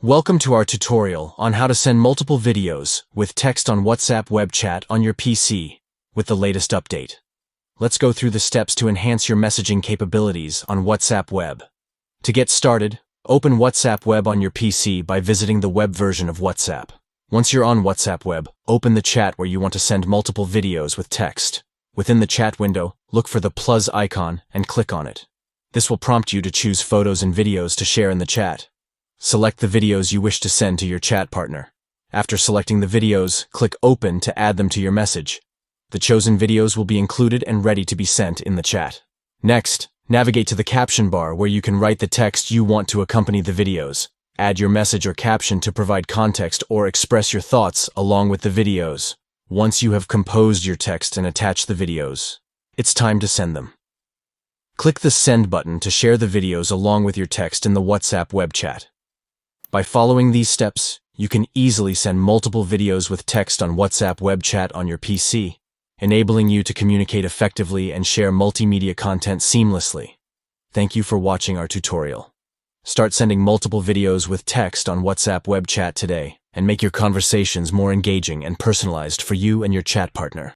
Welcome to our tutorial on how to send multiple videos with text on WhatsApp web chat on your PC with the latest update. Let's go through the steps to enhance your messaging capabilities on WhatsApp web. To get started, open WhatsApp web on your PC by visiting the web version of WhatsApp. Once you're on WhatsApp web, open the chat where you want to send multiple videos with text. Within the chat window, look for the plus icon and click on it. This will prompt you to choose photos and videos to share in the chat. Select the videos you wish to send to your chat partner. After selecting the videos, click Open to add them to your message. The chosen videos will be included and ready to be sent in the chat. Next, navigate to the caption bar where you can write the text you want to accompany the videos. Add your message or caption to provide context or express your thoughts along with the videos. Once you have composed your text and attached the videos, it's time to send them. Click the Send button to share the videos along with your text in the WhatsApp web chat. By following these steps, you can easily send multiple videos with text on WhatsApp web chat on your PC, enabling you to communicate effectively and share multimedia content seamlessly. Thank you for watching our tutorial. Start sending multiple videos with text on WhatsApp web chat today and make your conversations more engaging and personalized for you and your chat partner.